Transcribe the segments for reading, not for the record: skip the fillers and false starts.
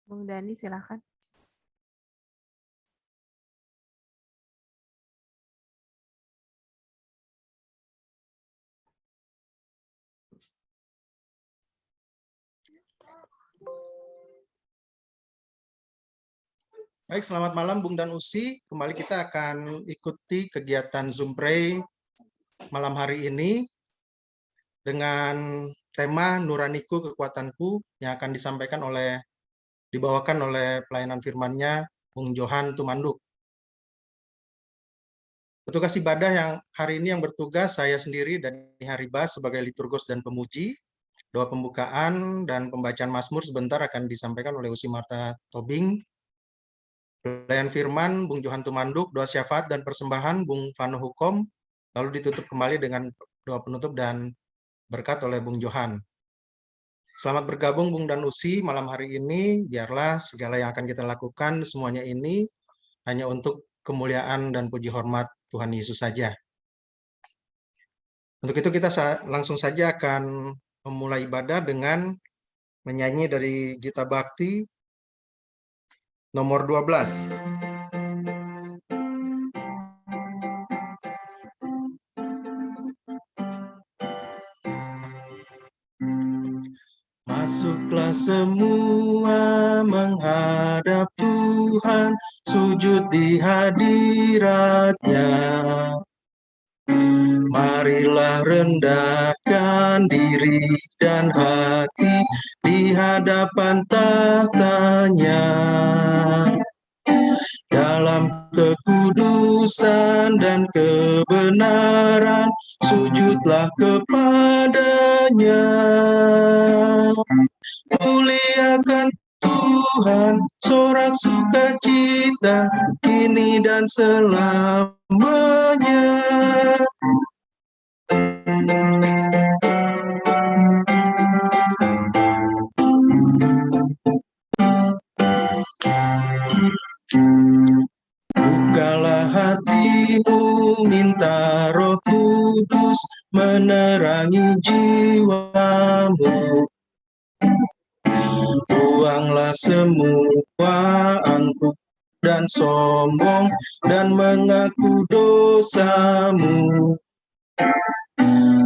Bung Dani, silakan. Baik, selamat malam Bung dan Usi. Kembali kita akan ikuti kegiatan Zoom Pray malam hari ini dengan tema Nuraniku Kekuatanku yang akan dibawakan oleh pelayanan firman-Nya Bung Johan Tumanduk. Petugas ibadah yang hari ini yang bertugas saya sendiri dan Haribas sebagai liturgos dan pemuji. Doa pembukaan dan pembacaan Mazmur sebentar akan disampaikan oleh Usi Marta Tobing. Pelayan firman Bung Johan Tumanduk, doa syafaat dan persembahan Bung Vano Hukom, lalu ditutup kembali dengan doa penutup dan berkat oleh Bung Johan. Selamat bergabung Bung dan Usi malam hari ini, biarlah segala yang akan kita lakukan semuanya ini hanya untuk kemuliaan dan puji hormat Tuhan Yesus saja. Untuk itu kita langsung saja akan memulai ibadah dengan menyanyi dari Gita Bakti nomor 12. Masuklah semua menghadap Tuhan, sujud di hadirat-Nya. Marilah rendahkan diri dan hati di hadapan tahtanya. Dalam kekudusan dan kebenaran, sujudlah kepadanya. Muliakan Tuhan, sorak sukacita, kini dan selamanya. Bukalah hatimu, minta Roh Kudus menerangi jiwamu. Buanglah semua angkuh dan sombong dan mengaku dosamu.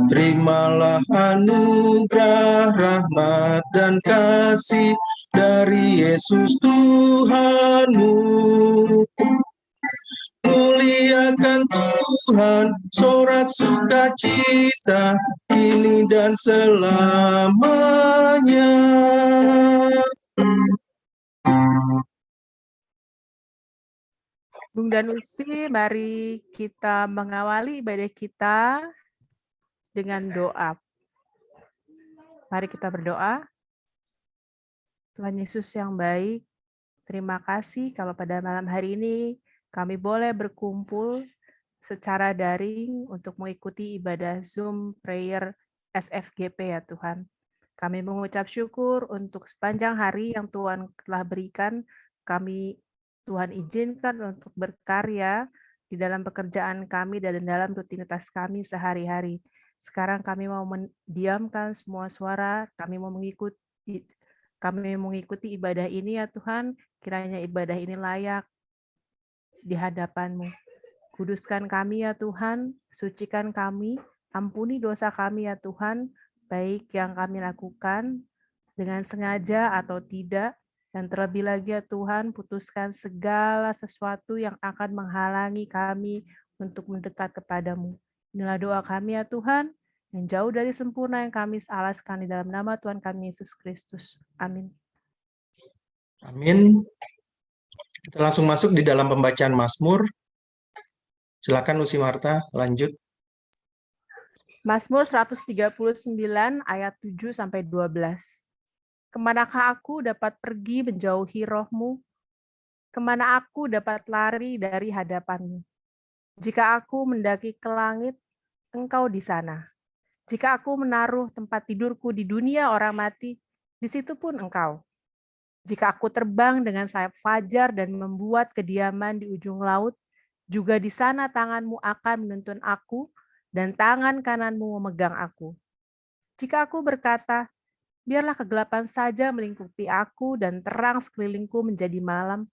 Terimalah anugerah, rahmat dan kasih dari Yesus Tuhanmu. Muliakan Tuhan, sorak sukacita, kini dan selamanya. Bung Danusi, mari kita mengawali ibadah kita dengan doa. Mari kita berdoa. Tuhan Yesus yang baik, terima kasih kalau pada malam hari ini kami boleh berkumpul secara daring untuk mengikuti ibadah Zoom Prayer SFGP ya Tuhan. Kami mengucap syukur untuk sepanjang hari yang Tuhan telah berikan, kami Tuhan izinkan untuk berkarya di dalam pekerjaan kami dan dalam rutinitas kami sehari-hari. Sekarang kami mau mendiamkan semua suara, kami mau mengikuti ibadah ini ya Tuhan, kiranya ibadah ini layak di hadapan-Mu. Kuduskan kami ya Tuhan, sucikan kami, ampuni dosa kami ya Tuhan, baik yang kami lakukan dengan sengaja atau tidak, dan terlebih lagi ya Tuhan, putuskan segala sesuatu yang akan menghalangi kami untuk mendekat kepadamu. Inilah doa kami ya Tuhan, yang jauh dari sempurna yang kami alaskan di dalam nama Tuhan kami Yesus Kristus. Amin. Amin. Kita langsung masuk di dalam pembacaan Mazmur. Silakan Usi Marta, lanjut. Mazmur 139 ayat 7 sampai 12. Kemanakah aku dapat pergi menjauhi roh-Mu? Kemana aku dapat lari dari hadapan-Mu? Jika aku mendaki ke langit, Engkau di sana. Jika aku menaruh tempat tidurku di dunia orang mati, di situ pun Engkau. Jika aku terbang dengan sayap fajar dan membuat kediaman di ujung laut, juga di sana tangan-Mu akan menuntun aku, dan tangan kanan-Mu memegang aku. Jika aku berkata, Biarlah kegelapan saja melingkupi aku dan terang sekelilingku menjadi malam,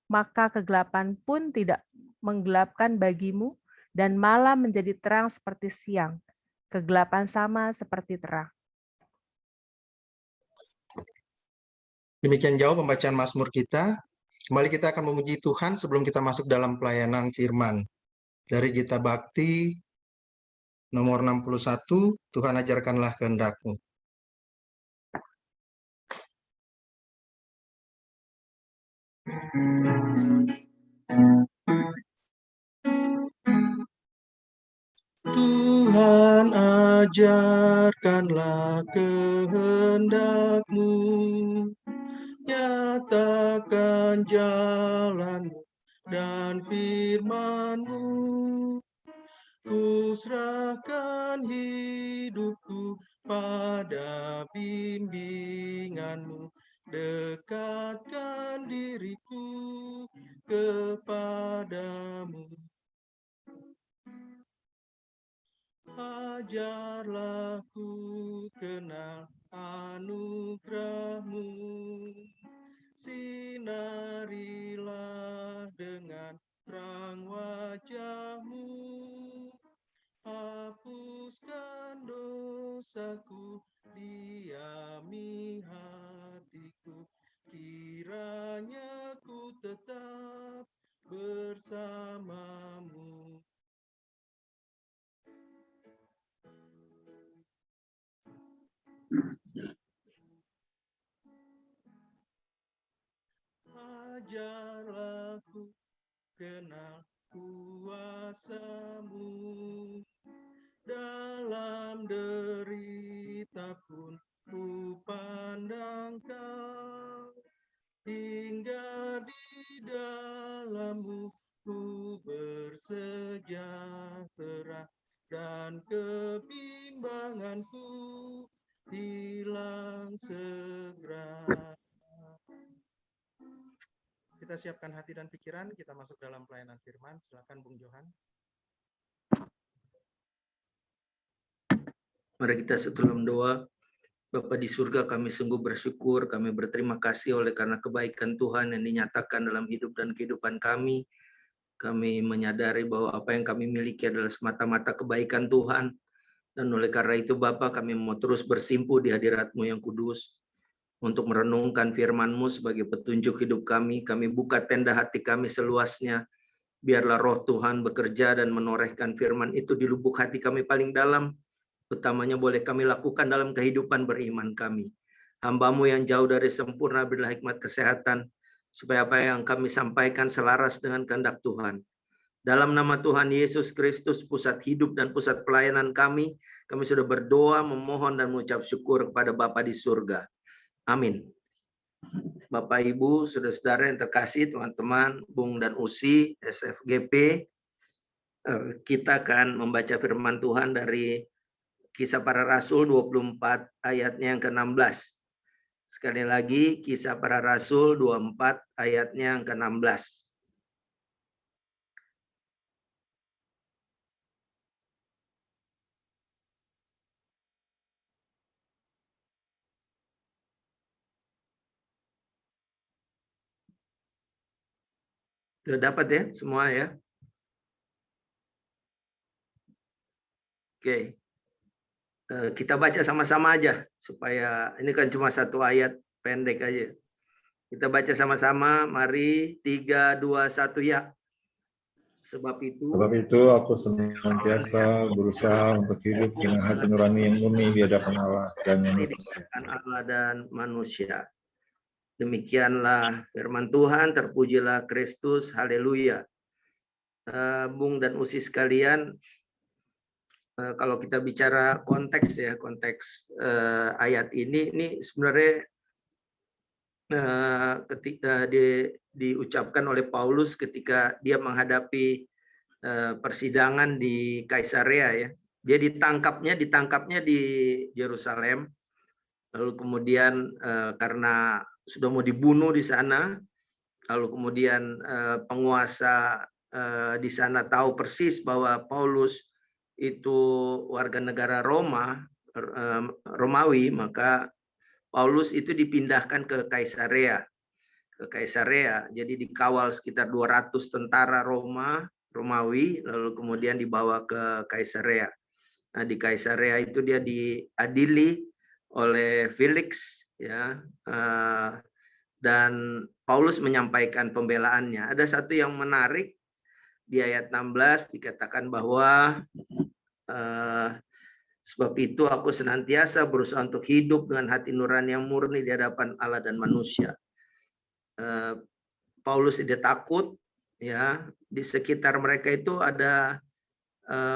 maka kegelapan pun tidak menggelapkan bagimu, dan malam menjadi terang seperti siang. Kegelapan sama seperti terang. Demikian jauh pembacaan Mazmur kita. Kembali kita akan memuji Tuhan sebelum kita masuk dalam pelayanan firman. Dari Gita Bakti nomor 61, Tuhan ajarkanlah kehendak-Mu. Tuhan ajarkanlah kehendak-Mu, nyatakan jalan-Mu dan firman-Mu. Ku serahkan hidupku pada bimbingan-Mu, dekatkan diriku kepadamu. Ajarlah ku kenal anugerah-Mu, sinarilah dengan terang wajah-Mu, hapuskan dosaku, diami hatiku, kiranya ku tetap bersamamu. Ajarlah ku kenal kuasa-Mu, dalam derita pun ku pandang Kau, hingga di dalam-Mu ku bersejahtera, dan kebimbanganku hilang segera. Kita siapkan hati dan pikiran, kita masuk dalam pelayanan firman. Silakan Bung Johan. Mari kita sebelum doa. Bapa di surga, kami sungguh bersyukur, kami berterima kasih oleh karena kebaikan Tuhan yang dinyatakan dalam hidup dan kehidupan kami. Kami menyadari bahwa apa yang kami miliki adalah semata-mata kebaikan Tuhan. Dan oleh karena itu Bapa, kami mau terus bersimpuh di hadirat-Mu yang kudus untuk merenungkan firman-Mu sebagai petunjuk hidup kami. Kami buka tenda hati kami seluasnya. Biarlah roh Tuhan bekerja dan menorehkan firman itu di lubuk hati kami paling dalam. Utamanya boleh kami lakukan dalam kehidupan beriman kami. Hamba-Mu yang jauh dari sempurna, berilah hikmat kesehatan, supaya apa yang kami sampaikan selaras dengan kehendak Tuhan. Dalam nama Tuhan Yesus Kristus, pusat hidup dan pusat pelayanan kami sudah berdoa, memohon dan mengucap syukur kepada Bapa di surga. Amin. Bapak, Ibu, saudara-saudara yang terkasih, teman-teman, Bung dan Usi, SFGP, kita akan membaca firman Tuhan dari Kisah Para Rasul 24 ayatnya yang ke-16. Sekali lagi, Kisah Para Rasul 24 ayatnya yang ke-16. Sudah dapat ya semua ya? Oke. Kita baca sama-sama aja supaya ini kan cuma satu ayat pendek aja. Kita baca sama-sama, mari 3, 2, 1 ya. Sebab itu aku senantiasa berusaha untuk hidup dengan hati nurani yang murni di hadapan Allah dan manusia. Demikianlah firman Tuhan, terpujilah Kristus, haleluya. Bung dan Usi sekalian, kalau kita bicara konteks ya, konteks ayat ini sebenarnya ketika diucapkan oleh Paulus ketika dia menghadapi persidangan di Kaisarea ya. Dia ditangkapnya di Yerusalem. Lalu kemudian karena sudah mau dibunuh di sana, lalu kemudian penguasa di sana tahu persis bahwa Paulus itu warga negara Romawi, maka Paulus itu dipindahkan ke Kaisarea. Jadi dikawal sekitar 200 tentara Romawi, lalu kemudian dibawa ke Kaisarea. Nah, di Kaisarea itu dia diadili oleh Felix, ya, dan Paulus menyampaikan pembelaannya. Ada satu yang menarik di ayat 16 dikatakan bahwa sebab itu aku senantiasa berusaha untuk hidup dengan hati nurani yang murni di hadapan Allah dan manusia. Paulus tidak takut, ya, di sekitar mereka itu ada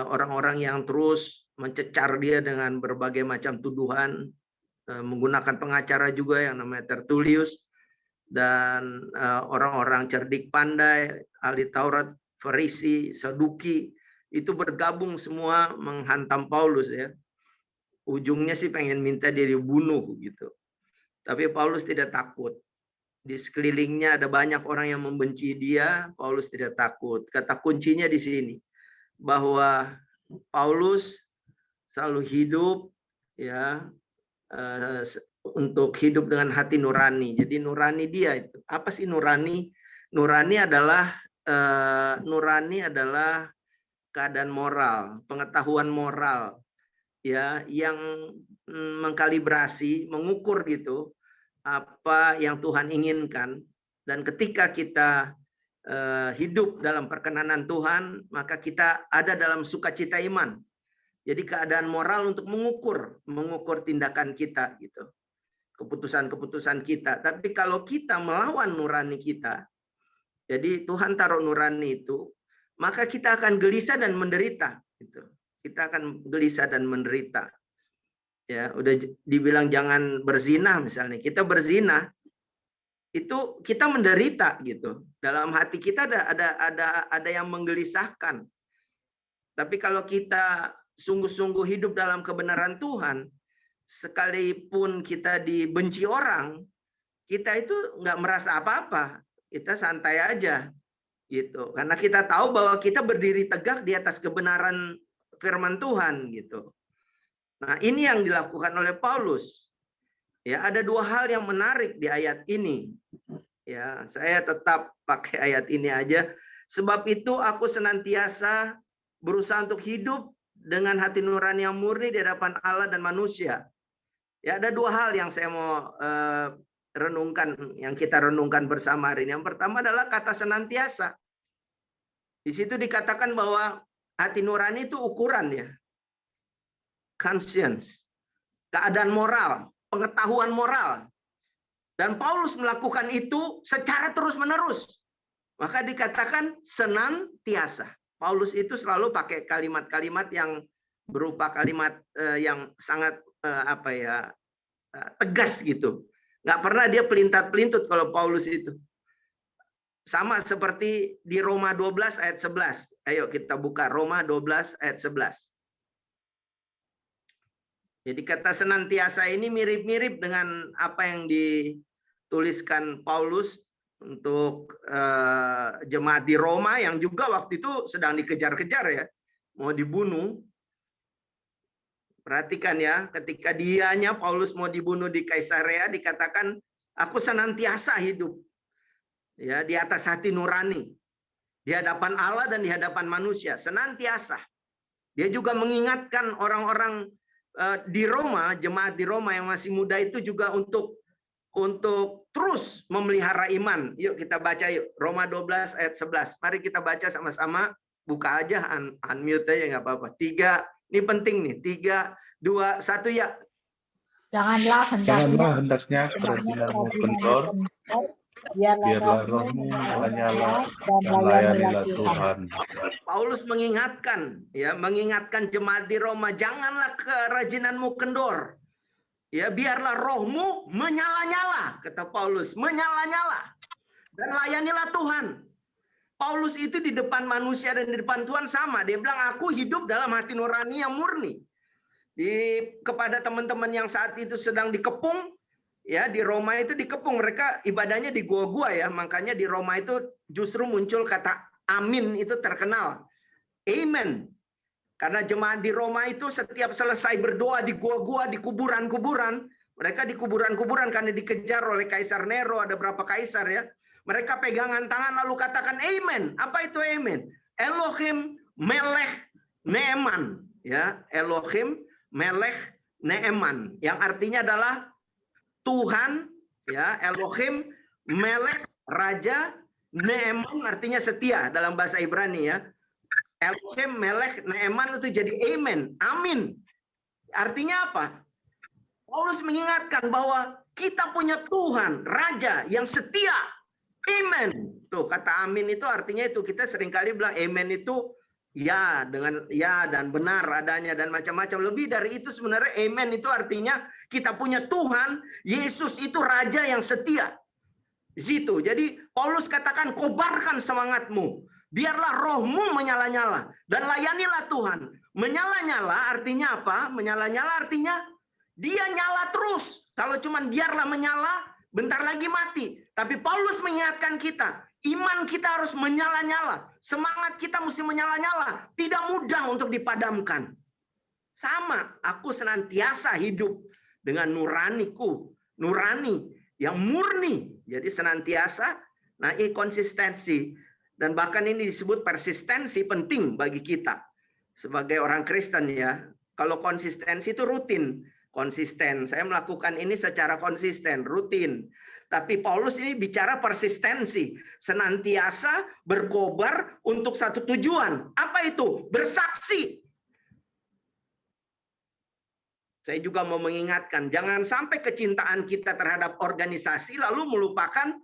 orang-orang yang terus mencecar dia dengan berbagai macam tuduhan, menggunakan pengacara juga yang namanya Tertulius, dan orang-orang cerdik pandai, ahli Taurat, Farisi, Saduki, itu bergabung semua menghantam Paulus, ya. Ujungnya sih pengen minta dia dibunuh gitu. Tapi Paulus tidak takut. Di sekelilingnya ada banyak orang yang membenci dia, Paulus tidak takut. Kata kuncinya di sini, bahwa Paulus selalu hidup, ya, untuk hidup dengan hati nurani. Jadi nurani dia itu apa sih nurani? Nurani adalah keadaan moral, pengetahuan moral, ya, yang mengkalibrasi, mengukur gitu apa yang Tuhan inginkan. Dan ketika kita hidup dalam perkenanan Tuhan, maka kita ada dalam sukacita iman. Jadi keadaan moral untuk mengukur tindakan kita gitu. Keputusan-keputusan kita. Tapi kalau kita melawan nurani kita, jadi Tuhan taruh nurani itu, maka kita akan gelisah dan menderita gitu. Kita akan gelisah dan menderita. Ya, udah dibilang jangan berzina misalnya. Kita berzina, itu kita menderita gitu. Dalam hati kita ada yang menggelisahkan. Tapi kalau kita sungguh-sungguh hidup dalam kebenaran Tuhan, sekalipun kita dibenci orang, kita itu nggak merasa apa-apa. Kita santai aja gitu. Karena kita tahu bahwa kita berdiri tegak di atas kebenaran firman Tuhan gitu. Nah, ini yang dilakukan oleh Paulus. Ya, ada dua hal yang menarik di ayat ini. Ya, saya tetap pakai ayat ini aja. Sebab itu aku senantiasa berusaha untuk hidup dengan hati nurani yang murni di hadapan Allah dan manusia. Ya, ada dua hal yang saya mau renungkan, yang kita renungkan bersama hari ini. Yang pertama adalah kata senantiasa. Di situ dikatakan bahwa hati nurani itu ukuran, ya. Conscience, keadaan moral, pengetahuan moral. Dan Paulus melakukan itu secara terus-menerus. Maka dikatakan senantiasa. Paulus itu selalu pakai kalimat-kalimat yang berupa kalimat yang sangat tegas gitu. Nggak pernah dia pelintat-pelintut kalau Paulus itu. Sama seperti di Roma 12 ayat 11. Ayo kita buka Roma 12 ayat 11. Jadi kata senantiasa ini mirip-mirip dengan apa yang dituliskan Paulus untuk jemaat di Roma yang juga waktu itu sedang dikejar-kejar, ya, mau dibunuh. Perhatikan, ya, ketika Paulus mau dibunuh di Kaisarea, dikatakan aku senantiasa hidup, ya, di atas hati nurani di hadapan Allah dan di hadapan manusia, senantiasa. Dia juga mengingatkan orang-orang di Roma, jemaat di Roma yang masih muda itu juga untuk terus memelihara iman. Yuk kita baca yuk, Roma 12 ayat 11. Mari kita baca sama-sama, buka aja, unmute aja nggak apa-apa. 3, ini penting nih, 3, 2, 1 ya. Janganlah hendaknya kerajinanmu kendor, biarlah rohmu menyala dan layanilah Tuhan. Paulus mengingatkan, ya, mengingatkan jemaat di Roma, janganlah kerajinanmu kendor. Ya, biarlah rohmu menyala-nyala, kata Paulus, menyala-nyala. Dan layanilah Tuhan. Paulus itu di depan manusia dan di depan Tuhan sama. Dia bilang, aku hidup dalam hati nurani yang murni. Kepada teman-teman yang saat itu sedang dikepung, ya, di Roma itu dikepung, mereka ibadahnya di gua-gua, ya. Makanya di Roma itu justru muncul kata amin, itu terkenal. Amen. Karena jemaat di Roma itu setiap selesai berdoa di gua-gua, di kuburan-kuburan, Mereka di kuburan-kuburan karena dikejar oleh Kaisar Nero, ada berapa kaisar ya. Mereka pegangan tangan lalu katakan amen. Apa itu amen? Elohim Melech Neeman, ya. Elohim Melech Neeman, yang artinya adalah Tuhan, ya. Elohim Melech Raja, Neeman artinya setia dalam bahasa Ibrani, ya. Elohim Melech Neeman itu jadi amen, amin. Artinya apa? Paulus mengingatkan bahwa kita punya Tuhan, Raja yang setia. Amen. Tuh, kata amin itu artinya itu. Kita seringkali bilang amen itu ya, dengan ya dan benar adanya dan macam-macam. Lebih dari itu sebenarnya amen itu artinya kita punya Tuhan, Yesus itu Raja yang setia. Di situ. Jadi Paulus katakan kobarkan semangatmu. Biarlah rohmu menyala-nyala dan layanilah Tuhan. Menyala-nyala artinya apa? Menyala-nyala artinya dia nyala terus. Kalau cuman biarlah menyala, bentar lagi mati. Tapi Paulus mengingatkan kita, iman kita harus menyala-nyala. Semangat kita mesti menyala-nyala. Tidak mudah untuk dipadamkan. Sama, aku senantiasa hidup dengan nuraniku. Nurani yang murni. Jadi senantiasa, nah ini konsistensi. Dan bahkan ini disebut persistensi penting bagi kita. Sebagai orang Kristen ya. Kalau konsistensi itu rutin. Konsisten. Saya melakukan ini secara konsisten, rutin. Tapi Paulus ini bicara persistensi. Senantiasa berkobar untuk satu tujuan. Apa itu? Bersaksi. Saya juga mau mengingatkan, jangan sampai kecintaan kita terhadap organisasi lalu melupakan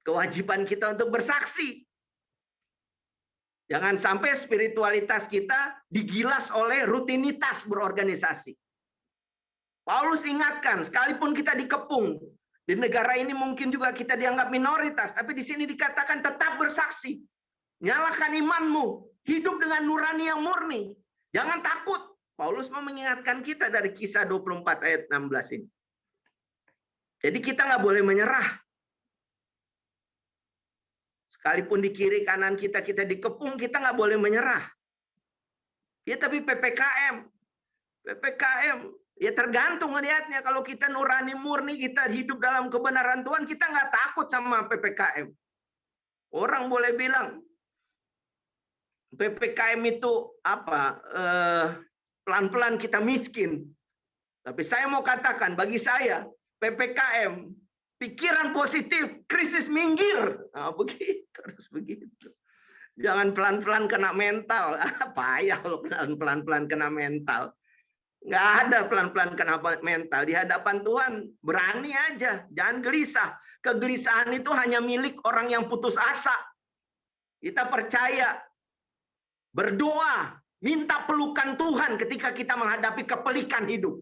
kewajiban kita untuk bersaksi. Jangan sampai spiritualitas kita digilas oleh rutinitas berorganisasi. Paulus ingatkan, sekalipun kita dikepung, di negara ini mungkin juga kita dianggap minoritas, tapi di sini dikatakan tetap bersaksi. Nyalakan imanmu, hidup dengan nurani yang murni. Jangan takut. Paulus mau mengingatkan kita dari Kisah 24 ayat 16 ini. Jadi kita nggak boleh menyerah. Sekalipun di kiri kanan kita dikepung, kita nggak boleh menyerah. Ya tapi PPKM, ya tergantung melihatnya. Kalau kita nurani murni, kita hidup dalam kebenaran Tuhan, kita nggak takut sama PPKM. Orang boleh bilang PPKM itu apa? Pelan-pelan kita miskin. Tapi saya mau katakan, bagi saya PPKM pikiran positif, krisis minggir. Nah, begitu, harus begitu. Jangan pelan-pelan kena mental. Payah loh pelan-pelan kena mental. Nggak ada pelan-pelan kena mental. Di hadapan Tuhan, berani aja. Jangan gelisah. Kegelisahan itu hanya milik orang yang putus asa. Kita percaya. Berdoa. Minta pelukan Tuhan ketika kita menghadapi kepelikan hidup.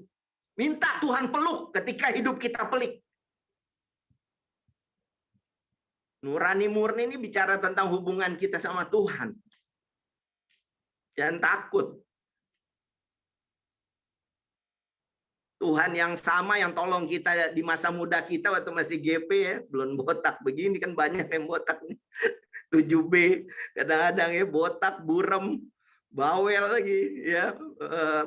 Minta Tuhan peluk ketika hidup kita pelik. Nurani murni ini bicara tentang hubungan kita sama Tuhan. Jangan takut. Tuhan yang sama yang tolong kita di masa muda kita waktu masih GP ya, belum botak begini kan banyak yang botak nih. 7B kadang-kadang ya botak, burem, bawel lagi ya,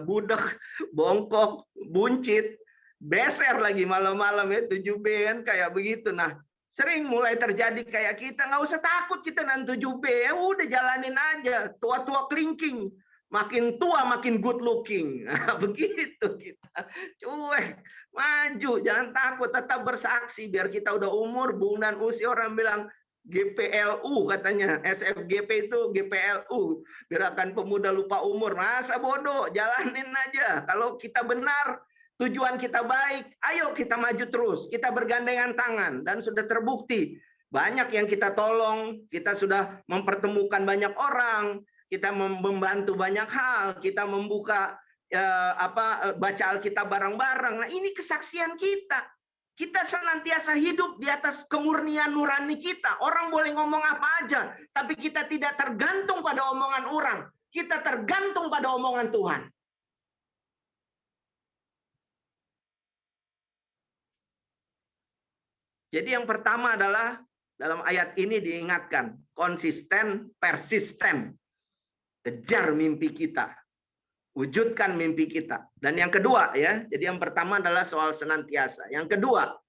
budak, bongkok, buncit, beser lagi malam-malam ya 7B kan kayak begitu. Nah, sering mulai terjadi kayak kita, nggak usah takut kita nanti 7B, ya udah jalanin aja, tua-tua kelingking, makin tua makin good looking, nah, begitu kita, cuek, maju, jangan takut, tetap bersaksi, biar kita udah umur, bung dan usia orang bilang GPLU katanya, SFGP itu GPLU, Gerakan Pemuda Lupa Umur, masa bodoh, jalanin aja, kalau kita benar, tujuan kita baik, ayo kita maju terus, kita bergandengan tangan, dan sudah terbukti, banyak yang kita tolong, kita sudah mempertemukan banyak orang, kita membantu banyak hal, kita membuka baca Alkitab bareng-bareng. Nah ini kesaksian kita. Kita senantiasa hidup di atas kemurnian nurani kita. Orang boleh ngomong apa aja, tapi kita tidak tergantung pada omongan orang. Kita tergantung pada omongan Tuhan. Jadi yang pertama adalah dalam ayat ini diingatkan, konsisten, persisten. Kejar mimpi kita. Wujudkan mimpi kita. Dan yang kedua ya, jadi yang pertama adalah soal senantiasa. Yang kedua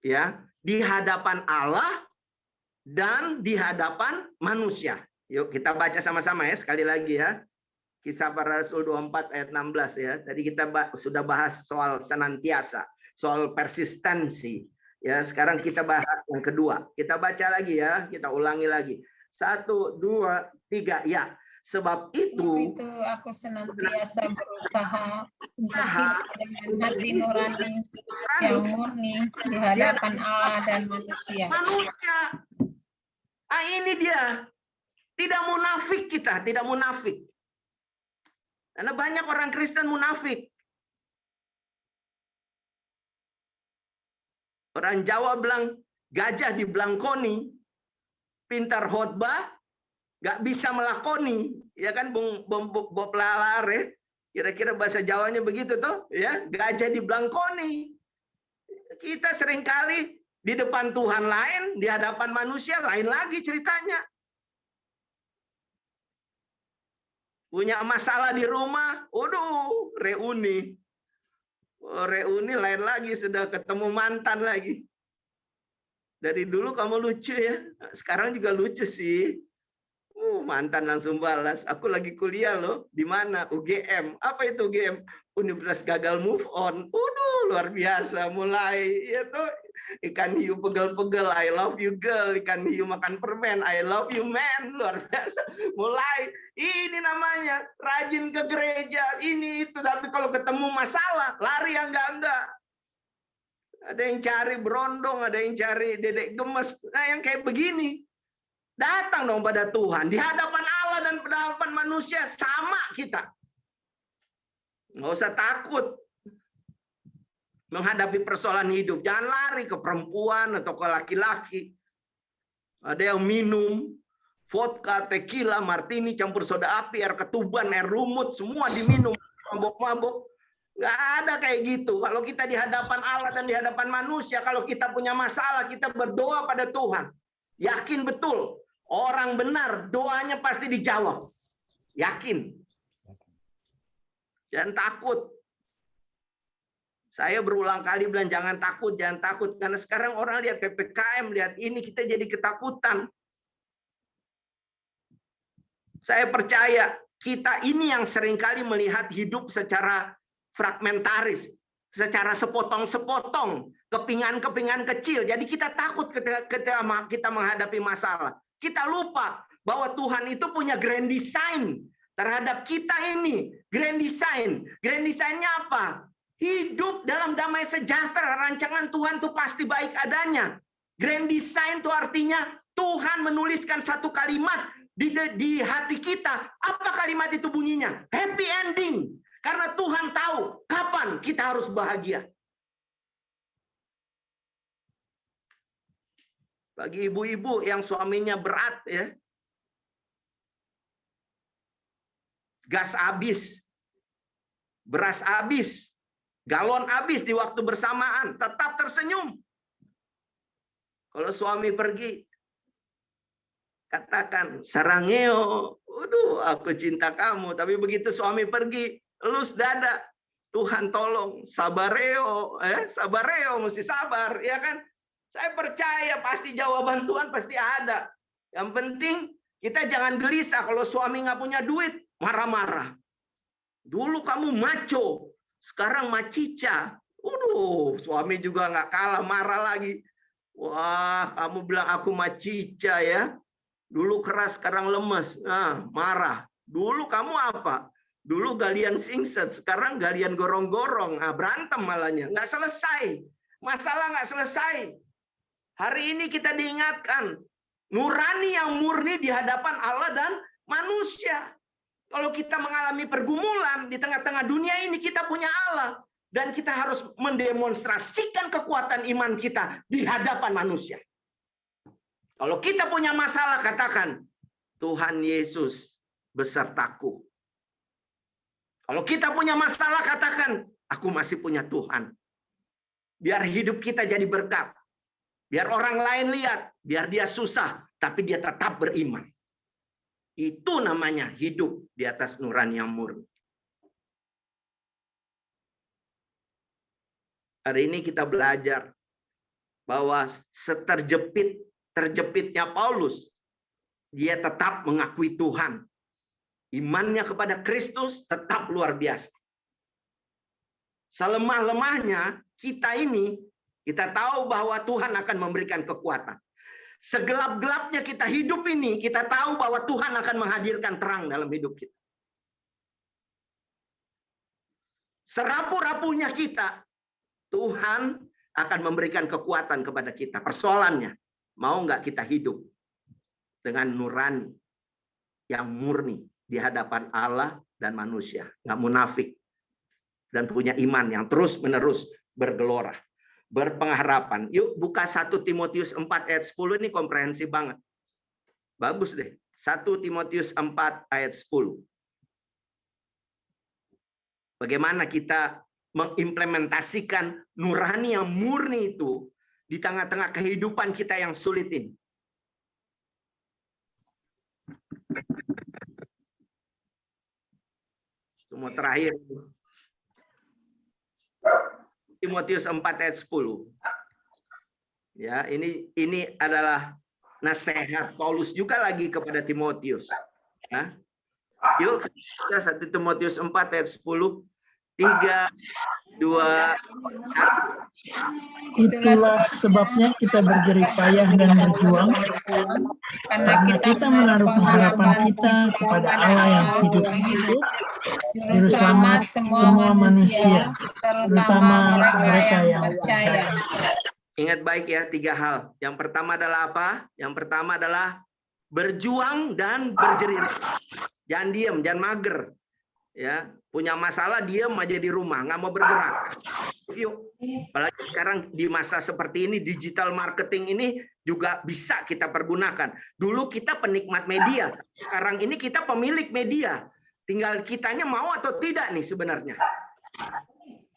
ya, di hadapan Allah dan di hadapan manusia. Yuk kita baca sama-sama ya sekali lagi ya. Kisah Para Rasul 24 ayat 16 ya. Tadi kita sudah bahas soal senantiasa, soal persistensi. Ya, sekarang kita bahas yang kedua. Kita baca lagi ya, kita ulangi lagi. 1, 2, 3 ya. Sebab itu aku senantiasa berusaha untuk hidup dengan hati nurani yang murni di hadapan Allah dan manusia. Ah, ini dia. Tidak munafik kita, tidak munafik. Karena banyak orang Kristen munafik. Orang Jawa bilang gajah diblangkoni, pintar khotbah, nggak bisa melakoni, ya kan, Bob Lalare, kira-kira bahasa Jawanya begitu tuh, ya, gajah diblangkoni. Kita seringkali di depan Tuhan lain, di hadapan manusia lain lagi ceritanya. Punya masalah di rumah, waduh, reuni. Reuni lain lagi, sudah ketemu mantan lagi. Dari dulu kamu lucu ya, sekarang juga lucu sih. Mantan langsung balas, aku lagi kuliah loh. Di mana? UGM. Apa itu UGM? Universitas Gagal Move On. Luar biasa. Mulai itu ikan hiu pegel-pegel, I love you girl. Ikan hiu makan permen, I love you man. Luar biasa. Mulai ini namanya rajin ke gereja, ini itu. Tapi kalau ketemu masalah, lari yang enggak. Ada yang cari berondong, ada yang cari dedek gemes. Nah, yang kayak begini. Datang dong pada Tuhan. Di hadapan Allah dan pada hadapan manusia sama kita. Nggak usah takut menghadapi persoalan hidup. Jangan lari ke perempuan atau ke laki-laki. Ada yang minum vodka, tequila, martini, campur soda api, air ketuban, air lumut, semua diminum. Mabok-mabok. Nggak ada kayak gitu. Kalau kita di hadapan Allah dan di hadapan manusia, kalau kita punya masalah, kita berdoa pada Tuhan. Yakin betul. Orang benar, doanya pasti dijawab. Yakin. Jangan takut. Saya berulang kali bilang jangan takut, jangan takut. Karena sekarang orang lihat PPKM, lihat ini, kita jadi ketakutan. Saya percaya, kita ini yang seringkali melihat hidup secara fragmentaris. Secara sepotong-sepotong. Kepingan-kepingan kecil. Jadi kita takut ketika kita menghadapi masalah. Kita lupa bahwa Tuhan itu punya grand design terhadap kita ini. Grand design. Grand design-nya apa? Hidup dalam damai sejahtera. Rancangan Tuhan itu pasti baik adanya. Grand design itu artinya Tuhan menuliskan satu kalimat di hati kita. Apa kalimat itu bunyinya? Happy ending. Karena Tuhan tahu kapan kita harus bahagia. Bagi ibu-ibu yang suaminya berat ya. Gas habis. Beras habis. Galon habis di waktu bersamaan. Tetap tersenyum. Kalau suami pergi, katakan, sarangeo, waduh, aku cinta kamu. Tapi begitu suami pergi, elus dada. Tuhan tolong, sabareo, sabareo, mesti sabar, ya kan? Saya percaya pasti jawaban Tuhan pasti ada. Yang penting kita jangan gelisah kalau suami nggak punya duit, marah-marah. Dulu kamu maco, sekarang macica. Suami juga nggak kalah, marah lagi. Wah, kamu bilang aku macica ya. Dulu keras, sekarang lemes. Nah, marah. Dulu kamu apa? Dulu galian singset, sekarang galian gorong-gorong. Nah, berantem malahnya. Nggak selesai. Masalah nggak selesai. Hari ini kita diingatkan, nurani yang murni di hadapan Allah dan manusia. Kalau kita mengalami pergumulan di tengah-tengah dunia ini, kita punya Allah. Dan kita harus mendemonstrasikan kekuatan iman kita di hadapan manusia. Kalau kita punya masalah, katakan, Tuhan Yesus besertaku. Kalau kita punya masalah, katakan, aku masih punya Tuhan. Biar hidup kita jadi berkat. Biar orang lain lihat, biar dia susah, tapi dia tetap beriman. Itu namanya hidup di atas nurani yang murni. Hari ini kita belajar bahwa terjepitnya Paulus, dia tetap mengakui Tuhan. Imannya kepada Kristus tetap luar biasa. Selemah-lemahnya kita ini, kita tahu bahwa Tuhan akan memberikan kekuatan. Segelap-gelapnya kita hidup ini, kita tahu bahwa Tuhan akan menghadirkan terang dalam hidup kita. Serapuh-rapuhnya kita, Tuhan akan memberikan kekuatan kepada kita. Persoalannya, mau nggak kita hidup dengan nurani yang murni di hadapan Allah dan manusia, nggak munafik, dan punya iman yang terus-menerus bergelora, berpengharapan. Yuk buka 1 Timotius 4 ayat 10, ini komprehensif banget. Bagus deh. 1 Timotius 4 ayat 10. Bagaimana kita mengimplementasikan nurani yang murni itu di tengah-tengah kehidupan kita yang sulit ini. Semua terakhir. Timotius 4 ayat 10. Ya, ini adalah nasihat Paulus juga lagi kepada Timotius. Ya. Yuk, 1 Timotius 4 ayat 10. 3, 2, 1. Itulah sebabnya kita berjerih payah dan berjuang, karena kita menaruh pengharapan kita kepada Allah yang hidup, Juru Selamat semua manusia, terutama mereka yang percaya. Ingat baik ya, 3 hal. Yang pertama adalah apa? Yang pertama adalah berjuang dan berjerih. Jangan diam, jangan mager. Ya, punya masalah diam aja di rumah, nggak mau bergerak. Yuk, apalagi sekarang di masa seperti ini, digital marketing ini juga bisa kita pergunakan. Dulu kita penikmat media, sekarang ini kita pemilik media. Tinggal kitanya mau atau tidak nih sebenarnya.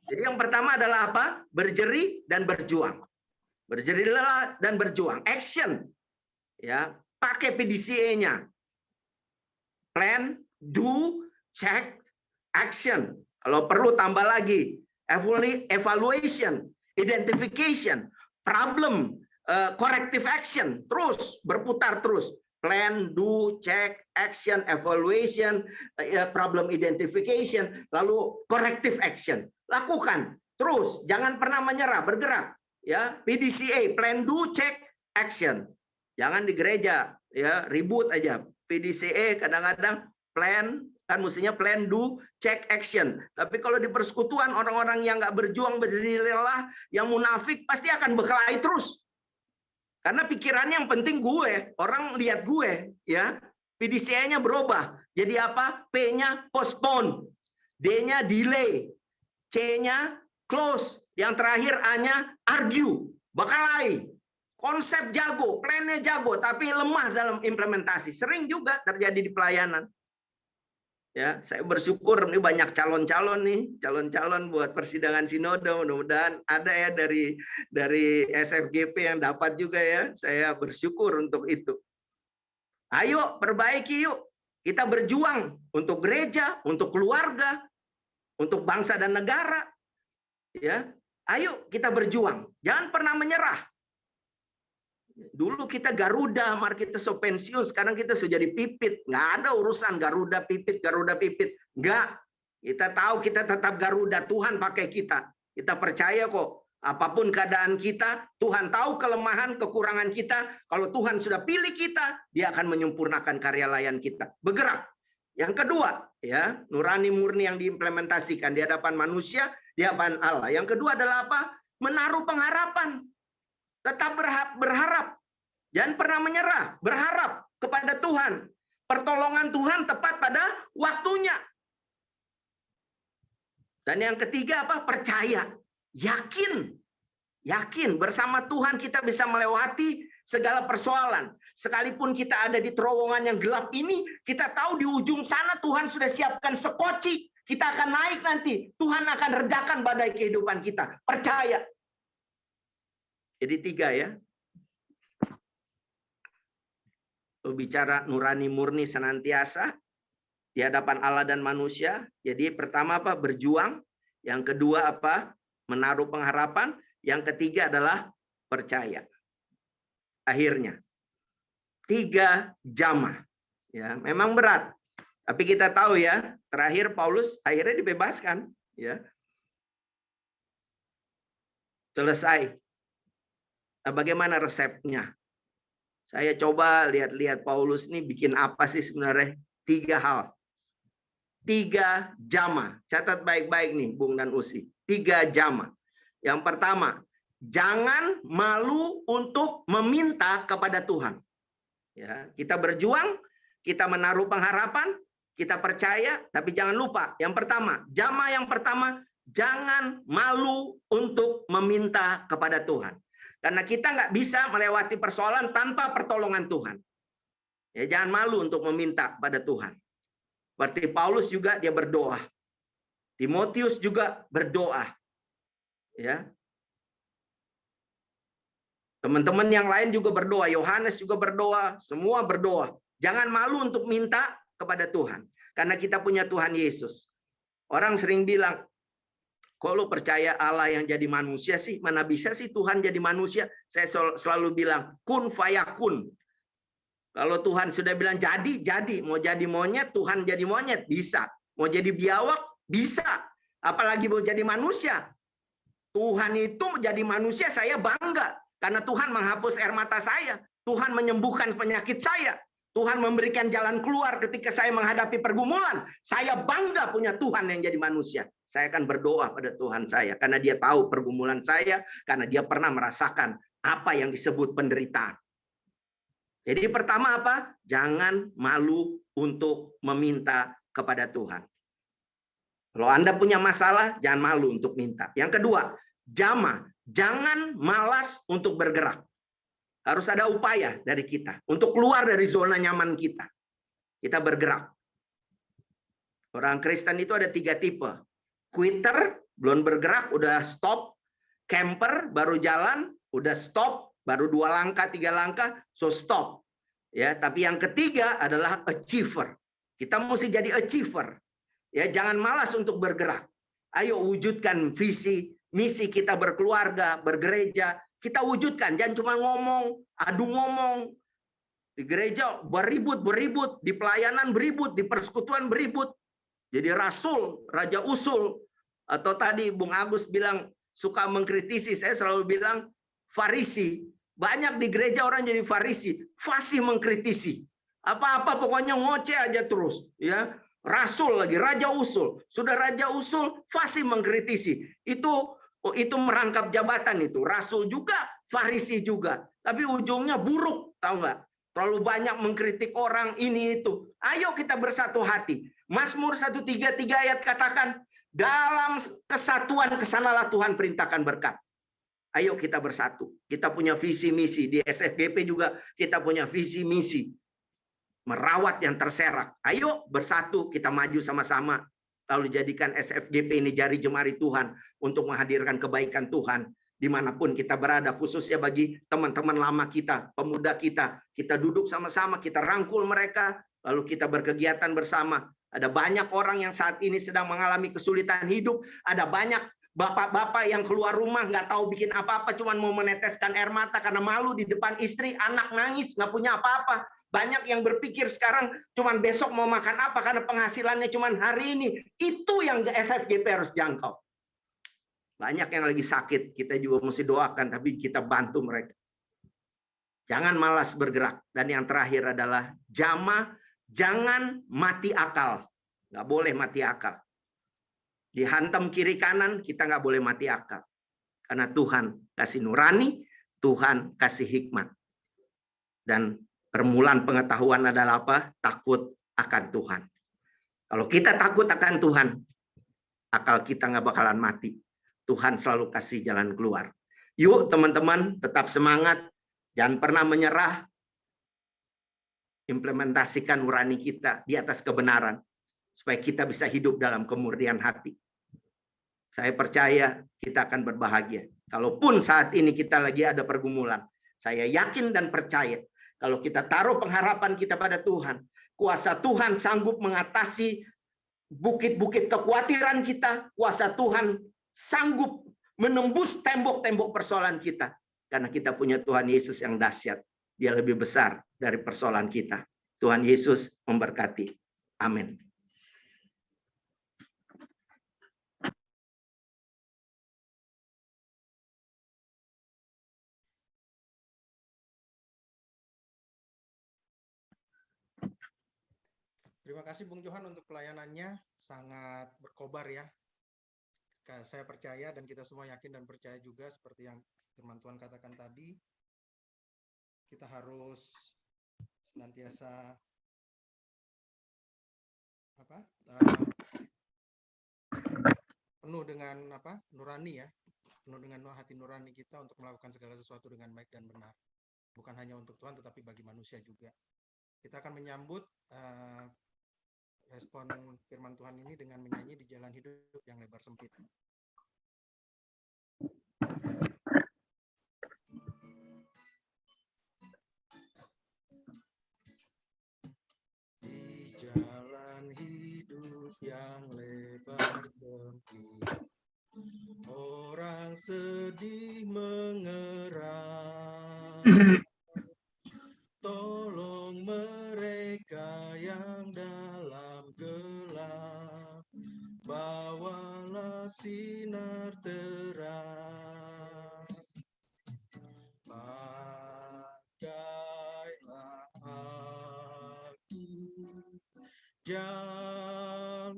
Jadi yang pertama adalah apa? Berjerih dan berjuang. Berjerihlah dan berjuang. Action. Ya, pakai PDCA-nya. Plan, do, check, action. Kalau perlu tambah lagi. Evaluation, identification, problem, corrective action. Terus, berputar terus. Plan, do, check, action, evaluation, problem identification, lalu corrective action. Lakukan. Terus, jangan pernah menyerah, bergerak. Ya, PDCA, plan, do, check, action. Jangan di gereja, ya, ribut aja. PDCA kadang-kadang plan, kan mestinya plan, do, check, action. Tapi kalau di persekutuan orang-orang yang nggak berjuang, berdiri lelah, yang munafik pasti akan berkelahi terus. Karena pikirannya yang penting gue, orang lihat gue, ya. PDCA-nya berubah. Jadi apa? P-nya postpone, D-nya delay, C-nya close, yang terakhir A-nya argue, berkelahi. Konsep jago, plannya jago, tapi lemah dalam implementasi. Sering juga terjadi di pelayanan. Ya, saya bersyukur ini banyak calon-calon nih, calon-calon buat persidangan sinode. Mudah-mudahan ada ya dari SFGP yang dapat juga ya. Saya bersyukur untuk itu. Ayo perbaiki yuk. Kita berjuang untuk gereja, untuk keluarga, untuk bangsa dan negara. Ya, ayo kita berjuang. Jangan pernah menyerah. Dulu kita Garuda, mari kita so pensiun, sekarang kita sudah jadi pipit. Nggak ada urusan Garuda pipit. Nggak. Kita tahu kita tetap Garuda, Tuhan pakai kita. Kita percaya kok, apapun keadaan kita, Tuhan tahu kelemahan, kekurangan kita. Kalau Tuhan sudah pilih kita, Dia akan menyempurnakan karya layan kita. Bergerak. Yang kedua, ya, nurani murni yang diimplementasikan di hadapan manusia, di hadapan Allah. Yang kedua adalah apa? Menaruh pengharapan. Tetap berharap. Jangan pernah menyerah. Berharap kepada Tuhan. Pertolongan Tuhan tepat pada waktunya. Dan yang ketiga apa? Percaya. Yakin. Yakin. Bersama Tuhan kita bisa melewati segala persoalan. Sekalipun kita ada di terowongan yang gelap ini, kita tahu di ujung sana Tuhan sudah siapkan sekoci. Kita akan naik nanti. Tuhan akan redakan badai kehidupan kita. Percaya. Jadi 3 ya. Bicara nurani murni senantiasa di hadapan Allah dan manusia. Jadi pertama apa? Berjuang. Yang kedua apa? menaruh pengharapan. Yang ketiga adalah percaya. Akhirnya 3 jamah. Ya, memang berat. Tapi kita tahu ya, terakhir Paulus akhirnya dibebaskan, ya. Selesai. Nah, bagaimana resepnya? Saya coba lihat-lihat Paulus ini bikin apa sih sebenarnya? 3 hal. 3 jamah. Catat baik-baik nih, Bung dan Usi. 3 jamah. Yang pertama, jangan malu untuk meminta kepada Tuhan. Ya, kita berjuang, kita menaruh pengharapan, kita percaya, tapi jangan lupa. Yang pertama, jamah yang pertama, jangan malu untuk meminta kepada Tuhan. Karena kita nggak bisa melewati persoalan tanpa pertolongan Tuhan. Ya, jangan malu untuk meminta pada Tuhan. Berarti Paulus juga dia berdoa. Timotius juga berdoa. Ya. Teman-teman yang lain juga berdoa. Yohanes juga berdoa. Semua berdoa. Jangan malu untuk minta kepada Tuhan. Karena kita punya Tuhan Yesus. Orang sering bilang, kok lu percaya Allah yang jadi manusia sih? Mana bisa sih Tuhan jadi manusia? Saya selalu bilang, kun fayakun. Kalau Tuhan sudah bilang jadi, jadi. Mau jadi monyet, Tuhan jadi monyet. Bisa. Mau jadi biawak, bisa. Apalagi mau jadi manusia. Tuhan itu jadi manusia, saya bangga. Karena Tuhan menghapus air mata saya. Tuhan menyembuhkan penyakit saya. Tuhan memberikan jalan keluar ketika saya menghadapi pergumulan. Saya bangga punya Tuhan yang jadi manusia. Saya akan berdoa pada Tuhan saya. Karena dia tahu pergumulan saya. Karena dia pernah merasakan apa yang disebut penderitaan. Jadi pertama apa? Jangan malu untuk meminta kepada Tuhan. Kalau Anda punya masalah, jangan malu untuk minta. Yang kedua, jamah. Jangan malas untuk bergerak. Harus ada upaya dari kita untuk keluar dari zona nyaman kita. Kita bergerak. Orang Kristen itu ada 3 tipe. Quitter, belum bergerak, udah stop. Camper, baru jalan, udah stop. Baru 2 langkah, 3 langkah, so stop. Ya, tapi yang ketiga adalah achiever. Kita mesti jadi achiever. Ya, jangan malas untuk bergerak. Ayo wujudkan visi, misi kita berkeluarga, bergereja. Kita wujudkan, jangan cuma ngomong, adu ngomong. Di gereja beribut, di pelayanan beribut, di persekutuan beribut. Jadi rasul, raja usul. Atau tadi Bung Agus bilang suka mengkritisi, saya selalu bilang farisi. Banyak di gereja orang jadi farisi, fasih mengkritisi. Apa-apa pokoknya ngoceh aja terus, ya. Rasul lagi, raja usul. Sudah raja usul, fasih mengkritisi. Itu merangkap jabatan itu. Rasul juga, farisi juga. Tapi ujungnya buruk, tahu nggak? Terlalu banyak mengkritik orang ini itu. Ayo kita bersatu hati. Mazmur 133 ayat katakan, dalam kesatuan kesanalah Tuhan perintahkan berkat. Ayo kita bersatu. Kita punya visi misi. Di SFGP juga kita punya visi misi. Merawat yang terserak. Ayo bersatu, kita maju sama-sama. Lalu jadikan SFGP ini jari jemari Tuhan untuk menghadirkan kebaikan Tuhan. Dimanapun kita berada, khususnya bagi teman-teman lama kita, pemuda kita. Kita duduk sama-sama, kita rangkul mereka. Lalu kita berkegiatan bersama. Ada banyak orang yang saat ini sedang mengalami kesulitan hidup. Ada banyak bapak-bapak yang keluar rumah nggak tahu bikin apa-apa, cuma mau meneteskan air mata karena malu di depan istri, anak nangis, nggak punya apa-apa. Banyak yang berpikir sekarang cuma besok mau makan apa karena penghasilannya cuma hari ini. Itu yang SFGP harus jangkau. Banyak yang lagi sakit, kita juga mesti doakan, tapi kita bantu mereka. Jangan malas bergerak. Dan yang terakhir adalah jamah, jangan mati akal. Nggak boleh mati akal. Dihantam kiri kanan, kita nggak boleh mati akal. Karena Tuhan kasih nurani, Tuhan kasih hikmat. Dan permulaan pengetahuan adalah apa? Takut akan Tuhan. Kalau kita takut akan Tuhan, akal kita nggak bakalan mati. Tuhan selalu kasih jalan keluar. Yuk teman-teman, tetap semangat. Jangan pernah menyerah. Implementasikan nurani kita di atas kebenaran. Supaya kita bisa hidup dalam kemurnian hati. Saya percaya kita akan berbahagia. Kalaupun saat ini kita lagi ada pergumulan, saya yakin dan percaya kalau kita taruh pengharapan kita pada Tuhan, kuasa Tuhan sanggup mengatasi bukit-bukit kekhawatiran kita, kuasa Tuhan sanggup menembus tembok-tembok persoalan kita. Karena kita punya Tuhan Yesus yang dahsyat. Dia lebih besar dari persoalan kita. Tuhan Yesus memberkati. Amin. Terima kasih Bung Johan untuk pelayanannya, sangat berkobar ya. Saya percaya dan kita semua yakin dan percaya juga seperti yang firman Tuhan katakan tadi, kita harus senantiasa penuh dengan nurani ya, penuh dengan hati nurani kita untuk melakukan segala sesuatu dengan baik dan benar. Bukan hanya untuk Tuhan tetapi bagi manusia juga. Kita akan menyambut respon firman Tuhan ini dengan menyanyi Di Jalan Hidup yang Lebar Sempit. Di jalan hidup yang lebar sempit, orang sedih mengerang. Tolong mereka yang dalam gelap, bawalah sinar terang. Pakailah aku jalan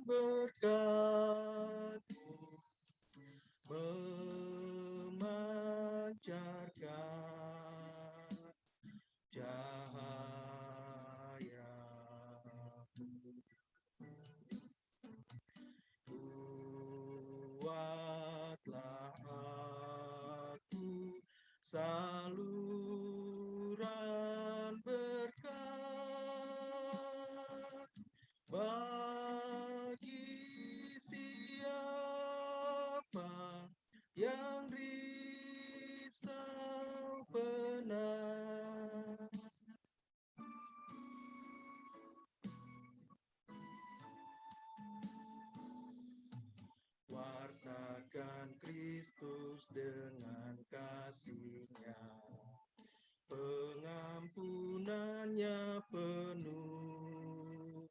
berkat-Mu, memancarkan cahaya. Buatlah aku saluran berkat bagi siapa yang risau penat. Wartakan Kristus dengan kasih-Nya, pengampunannya penuh.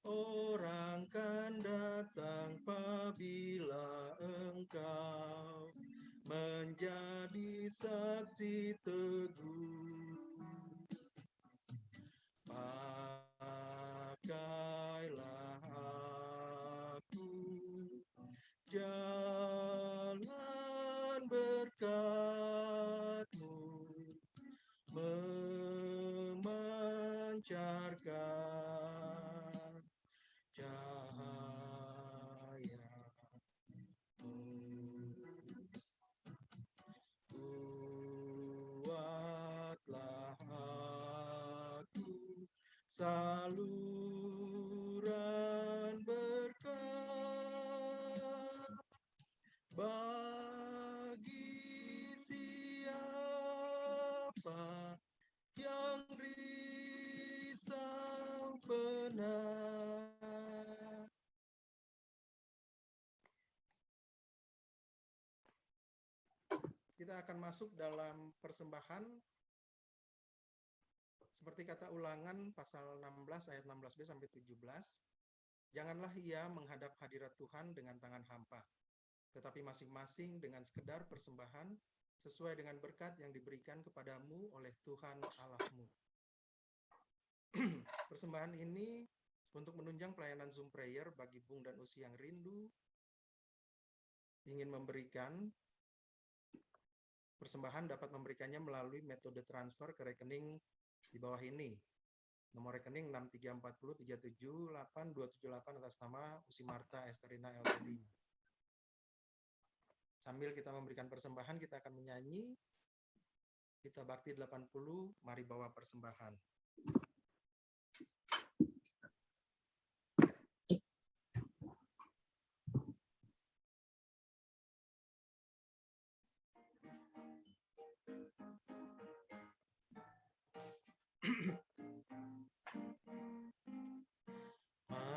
Orang kan datang apabila engkau menjadi saksi teguh. Pakailah aku jalan berkat-Mu, memancarkan cahaya-Mu. Buatlah aku saluran berkat bagi siapa yang risau penat. Kita akan masuk dalam persembahan seperti kata Ulangan pasal 16 ayat 16b sampai 17. Janganlah ia menghadap hadirat Tuhan dengan tangan hampa, tetapi masing-masing dengan sekedar persembahan sesuai dengan berkat yang diberikan kepadamu oleh Tuhan Allah-Mu. Persembahan ini untuk menunjang pelayanan Zoom Prayer bagi Bung dan Usi yang rindu ingin memberikan persembahan, dapat memberikannya melalui metode transfer ke rekening di bawah ini. Nomor rekening 634037828 atas nama Usi Marta Esterina Ltd. Sambil kita memberikan persembahan, kita akan menyanyi Kita Bakti 80, Mari Bawa Persembahan.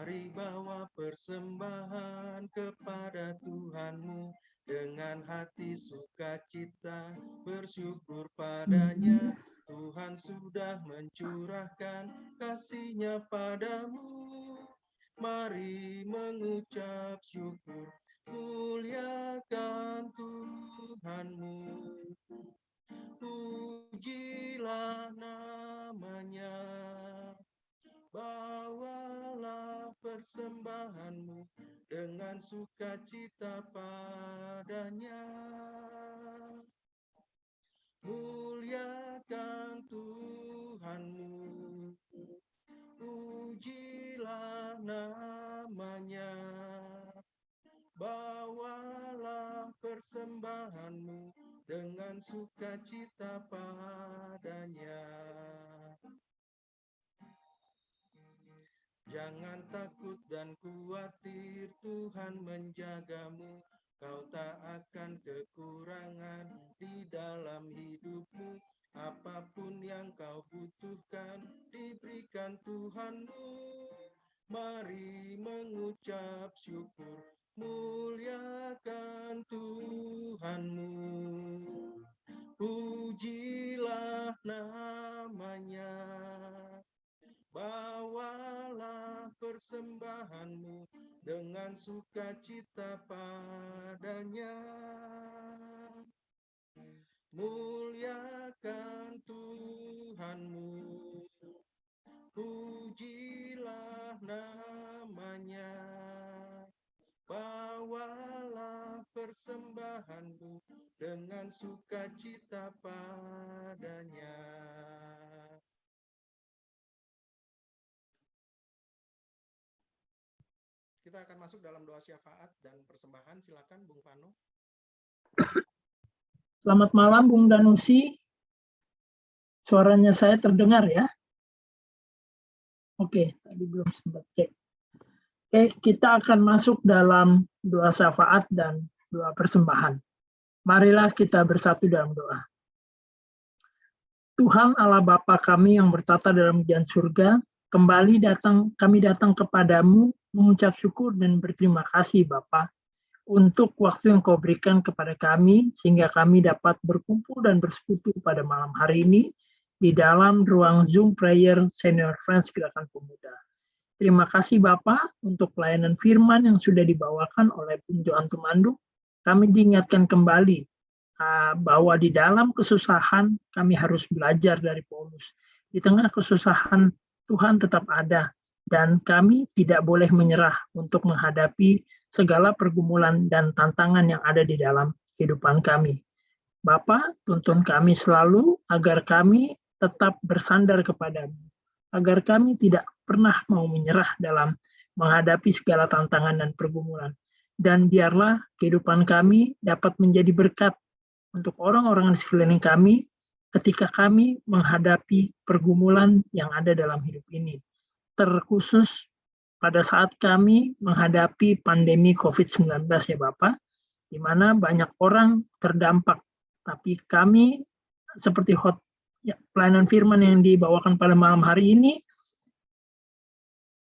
Mari bawa persembahan kepada Tuhanmu dengan hati sukacita, bersyukur padanya. Tuhan sudah mencurahkan kasih-Nya padamu. Mari mengucap syukur, muliakan Tuhanmu. Pujilah namanya. Bawalah persembahanmu dengan sukacita padanya. Muliakan Tuhanmu, pujilah namanya. Bawalah persembahanmu dengan sukacita padanya. Jangan takut dan khawatir, Tuhan menjagamu. Kau tak akan kekurangan di dalam hidupmu. Apapun yang kau butuhkan, diberikan Tuhanmu. Mari mengucap syukur, muliakan Tuhanmu. Pujilah namanya. Bawalah persembahanmu dengan sukacita padanya. Muliakan Tuhanmu, pujilah namanya. Bawalah persembahanmu dengan sukacita padanya. Kita akan masuk dalam doa syafaat dan persembahan. Silakan Bung Vano. Selamat malam Bung Danusi. Suaranya saya terdengar ya? Oke, tadi belum sempat cek. Oke, kita akan masuk dalam doa syafaat dan doa persembahan. Marilah kita bersatu dalam doa. Tuhan Allah Bapa kami yang bertata dalam kerajaan surga, kami datang kepadamu mengucap syukur dan berterima kasih Bapa untuk waktu yang Kau berikan kepada kami sehingga kami dapat berkumpul dan bersekutu pada malam hari ini di dalam ruang Zoom Prayer Senior Friends Gerakan Pemuda. Terima kasih Bapa untuk pelayanan firman yang sudah dibawakan oleh Bung Johan Tumanduk. Kami diingatkan kembali bahwa di dalam kesusahan kami harus belajar dari Paulus. Di tengah kesusahan Tuhan tetap ada. Dan kami tidak boleh menyerah untuk menghadapi segala pergumulan dan tantangan yang ada di dalam kehidupan kami. Bapa, tuntun kami selalu agar kami tetap bersandar kepadamu, agar kami tidak pernah mau menyerah dalam menghadapi segala tantangan dan pergumulan. Dan biarlah kehidupan kami dapat menjadi berkat untuk orang-orang di sekeliling kami ketika kami menghadapi pergumulan yang ada dalam hidup ini. Terkhusus pada saat kami menghadapi pandemi COVID-19 ya Bapak, di mana banyak orang terdampak. Tapi kami seperti pelayanan firman yang dibawakan pada malam hari ini,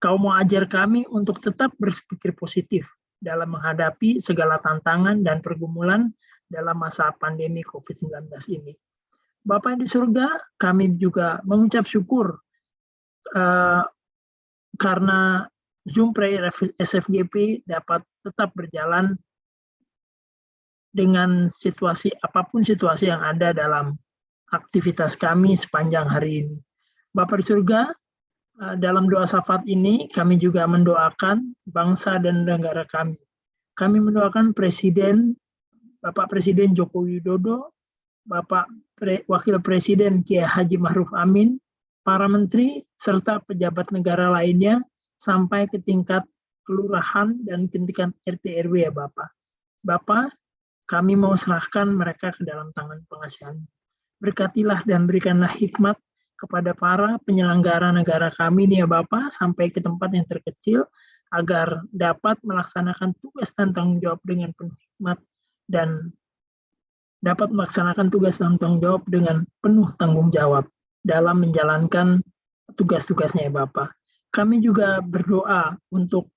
Kau mau ajar kami untuk tetap berpikir positif dalam menghadapi segala tantangan dan pergumulan dalam masa pandemi COVID-19 ini. Bapak yang di surga, kami juga mengucap syukur karena Zoom Prayer SFGP dapat tetap berjalan dengan apapun situasi yang ada dalam aktivitas kami sepanjang hari ini. Bapak di surga, dalam doa syafaat ini kami juga mendoakan bangsa dan negara kami. Kami mendoakan Bapak Presiden Joko Widodo, Bapak Wakil Presiden Kiai Haji Ma'ruf Amin, para menteri, serta pejabat negara lainnya, sampai ke tingkat kelurahan dan ke tingkat RT RW ya Bapak. Bapak, kami mau serahkan mereka ke dalam tangan pengasihan. Berkatilah dan berikanlah hikmat kepada para penyelenggara negara kami nih ya Bapak, sampai ke tempat yang terkecil, agar dapat melaksanakan tugas dan tanggung jawab dengan penuh hikmat, dan dapat melaksanakan tugas dan tanggung jawab dengan penuh tanggung jawab dalam menjalankan tugas-tugasnya ya Bapak. Kami juga berdoa untuk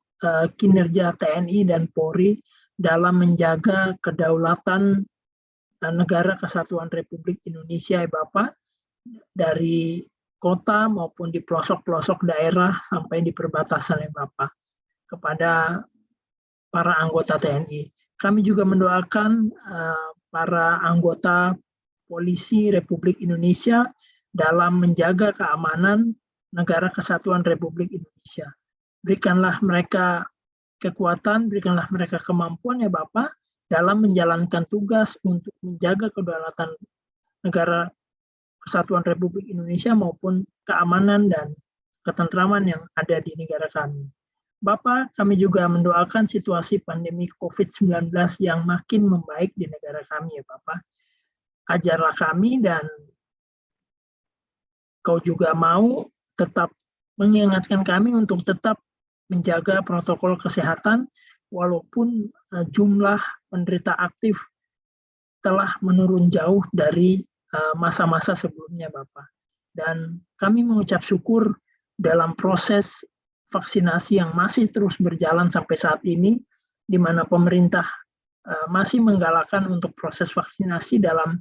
kinerja TNI dan Polri dalam menjaga kedaulatan negara Kesatuan Republik Indonesia ya Bapak, dari kota maupun di pelosok-pelosok daerah sampai di perbatasan ya Bapak, kepada para anggota TNI. Kami juga mendoakan para anggota Polisi Republik Indonesia dalam menjaga keamanan negara Kesatuan Republik Indonesia. Berikanlah mereka kekuatan, berikanlah mereka kemampuan ya Bapak dalam menjalankan tugas untuk menjaga kedaulatan negara Kesatuan Republik Indonesia maupun keamanan dan ketentraman yang ada di negara kami. Bapak, kami juga mendoakan situasi pandemi COVID-19 yang makin membaik di negara kami ya Bapak. Ajarlah kami dan Kau juga mau tetap mengingatkan kami untuk tetap menjaga protokol kesehatan walaupun jumlah penderita aktif telah menurun jauh dari masa-masa sebelumnya Bapak. Dan kami mengucap syukur dalam proses vaksinasi yang masih terus berjalan sampai saat ini, di mana pemerintah masih menggalakkan untuk proses vaksinasi dalam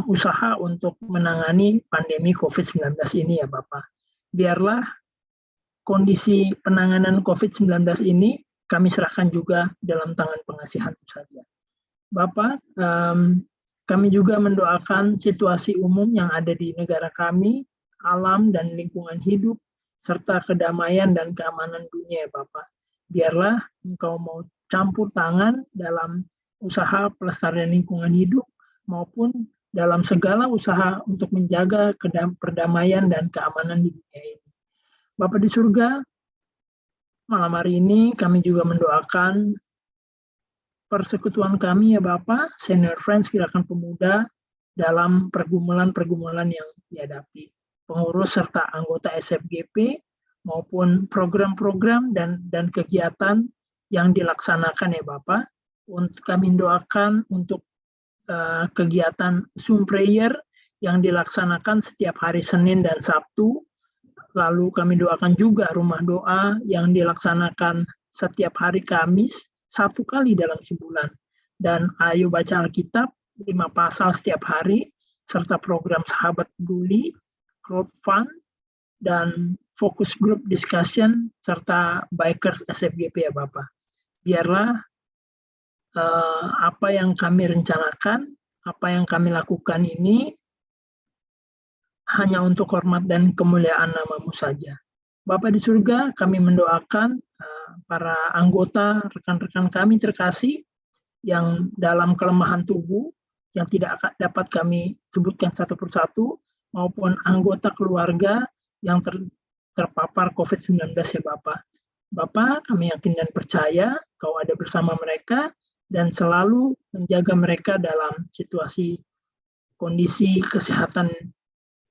usaha untuk menangani pandemi COVID-19 ini ya Bapak. Biarlah kondisi penanganan COVID-19 ini kami serahkan juga dalam tangan pengasihan-Mu saja. Bapak, kami juga mendoakan situasi umum yang ada di negara kami, alam dan lingkungan hidup, serta kedamaian dan keamanan dunia ya Bapak. Biarlah Engkau mau campur tangan dalam usaha pelestarian lingkungan hidup maupun dalam segala usaha untuk menjaga perdamaian dan keamanan di dunia ini. Bapa di surga, malam hari ini kami juga mendoakan persekutuan kami ya Bapak, Senior Friends Gerakan Pemuda dalam pergumulan-pergumulan yang dihadapi. Pengurus serta anggota SFGP maupun program-program dan kegiatan yang dilaksanakan ya Bapak. Untuk kami doakan untuk kegiatan Zoom prayer yang dilaksanakan setiap hari Senin dan Sabtu. Lalu kami doakan juga rumah doa yang dilaksanakan setiap hari Kamis, 1 kali dalam sebulan. Dan ayo baca Alkitab 5 pasal setiap hari, serta program Sahabat Peduli, crowdfund, dan focus group discussion, serta Bikers SFGP ya Bapak. Biarlah apa yang kami rencanakan, apa yang kami lakukan ini hanya untuk hormat dan kemuliaan nama-Mu saja. Bapa di surga, kami mendoakan para anggota, rekan-rekan kami terkasih yang dalam kelemahan tubuh, yang tidak dapat kami sebutkan satu persatu, maupun anggota keluarga yang terpapar COVID-19 ya Bapak. Bapak, kami yakin dan percaya Kau ada bersama mereka, dan selalu menjaga mereka dalam situasi kondisi kesehatan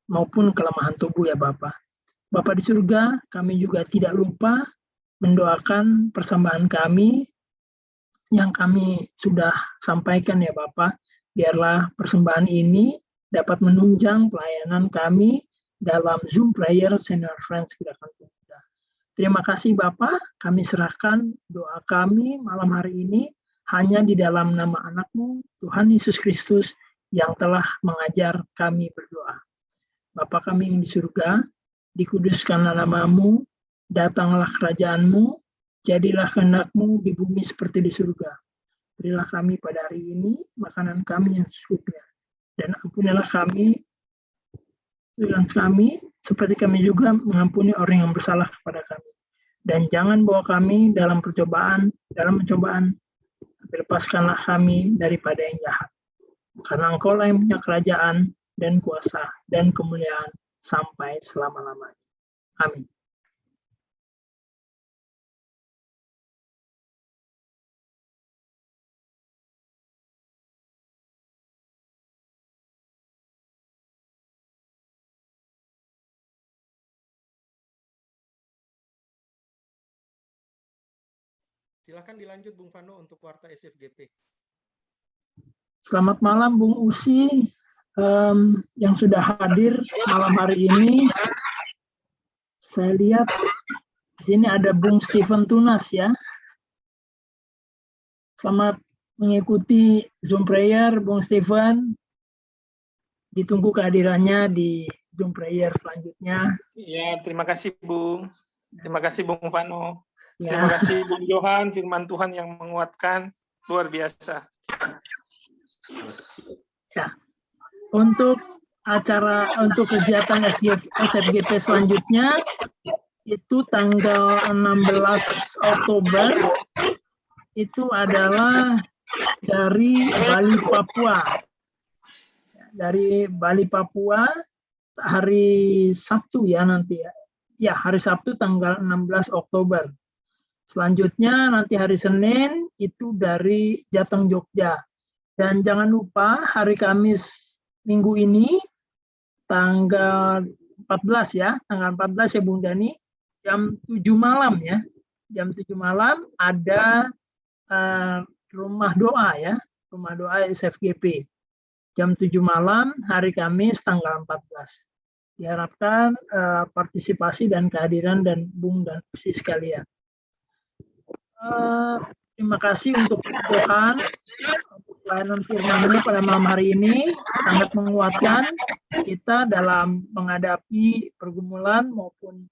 maupun kelemahan tubuh ya Bapak. Bapak di surga, kami juga tidak lupa mendoakan persembahan kami yang kami sudah sampaikan ya Bapak. Biarlah persembahan ini dapat menunjang pelayanan kami dalam Zoom prayer Senior Friends Gerakan Pemuda. Terima kasih Bapak, kami serahkan doa kami malam hari ini hanya di dalam nama anak-Mu, Tuhan Yesus Kristus, yang telah mengajar kami berdoa. Bapa kami yang di surga, dikuduskanlah nama-Mu, datanglah kerajaan-Mu, jadilah kehendak-Mu di bumi seperti di surga. Berilah kami pada hari ini makanan kami yang secukupnya, dan ampunilah kami seperti kami juga mengampuni orang yang bersalah kepada kami. Dan jangan bawa kami dalam pencobaan, lepaskanlah kami daripada yang jahat. Karena Engkau-lah yang punya kerajaan dan kuasa dan kemuliaan sampai selama-lamanya. Amin. Silakan dilanjut Bung Vano untuk warta SFGP. Selamat malam Bung Usi yang sudah hadir malam hari ini. Saya lihat di sini ada Bung Stephen Tunas ya. Selamat mengikuti Zoom prayer, Bung Stephen. Ditunggu kehadirannya di Zoom prayer selanjutnya. Ya, terima kasih Bung. Terima kasih Bung Vano. Ya. Terima kasih Bung Johan, firman Tuhan yang menguatkan, luar biasa. Ya. Untuk kegiatan SFGP selanjutnya itu tanggal 16 Oktober itu adalah dari Bali, Papua. Dari Bali, Papua hari Sabtu ya nanti ya. Ya, hari Sabtu tanggal 16 Oktober. Selanjutnya nanti hari Senin itu dari Jateng, Jogja. Dan jangan lupa hari Kamis minggu ini tanggal 14 ya, tanggal 14 ya Bung Dani, jam 7 malam ya. Jam 7 malam ada rumah doa ya, rumah doa SFGP. Jam 7 malam hari Kamis tanggal 14. Diharapkan partisipasi dan kehadiran dan Bung dan Usi sekalian. Terima kasih untuk Tuhan, pelayanan firman-Nya pada malam hari ini sangat menguatkan kita dalam menghadapi pergumulan maupun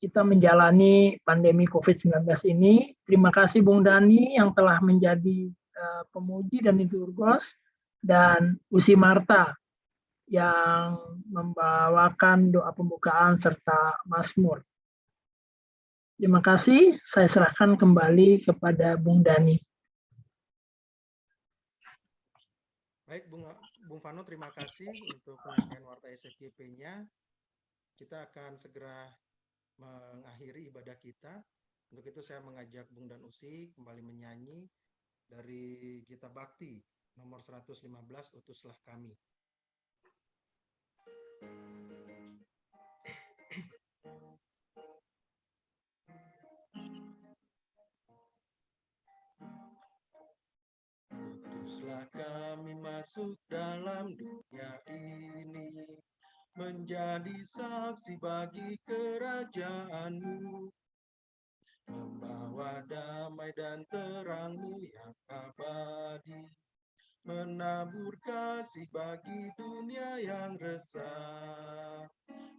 kita menjalani pandemi COVID-19 ini. Terima kasih Bung Dani yang telah menjadi pemuji dan liturgos, dan Usi Marta yang membawakan doa pembukaan serta mazmur. Terima kasih, saya serahkan kembali kepada Bung Dani. Baik, Bung Vano, terima kasih untuk penyampaian warta SFGP-nya. Kita akan segera mengakhiri ibadah kita. Untuk itu saya mengajak Bung dan Usi kembali menyanyi dari Gita Bakti nomor 115, Utuslah Kami. Utuslah kami masuk dalam dunia ini, menjadi saksi bagi kerajaan-Mu, membawa damai dan terang-Mu yang abadi, menabur kasih bagi dunia yang resah.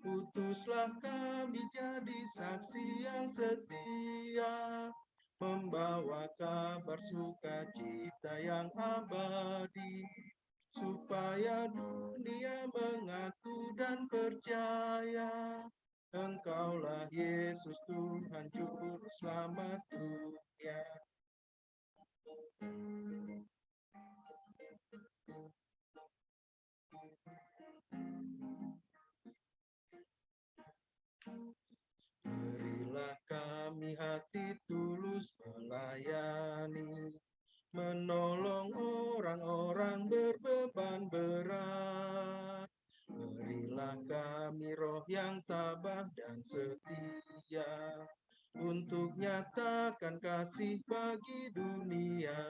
Utuslah kami jadi saksi yang setia, membawa kabar sukacita yang abadi, supaya dunia mengaku dan percaya Engkaulah Yesus Tuhan Juru Selamat dunia. Berilah kami hati tulus melayani, menolong orang-orang berbeban berat. Berilah kami roh yang tabah dan setia, untuk nyatakan kasih bagi dunia.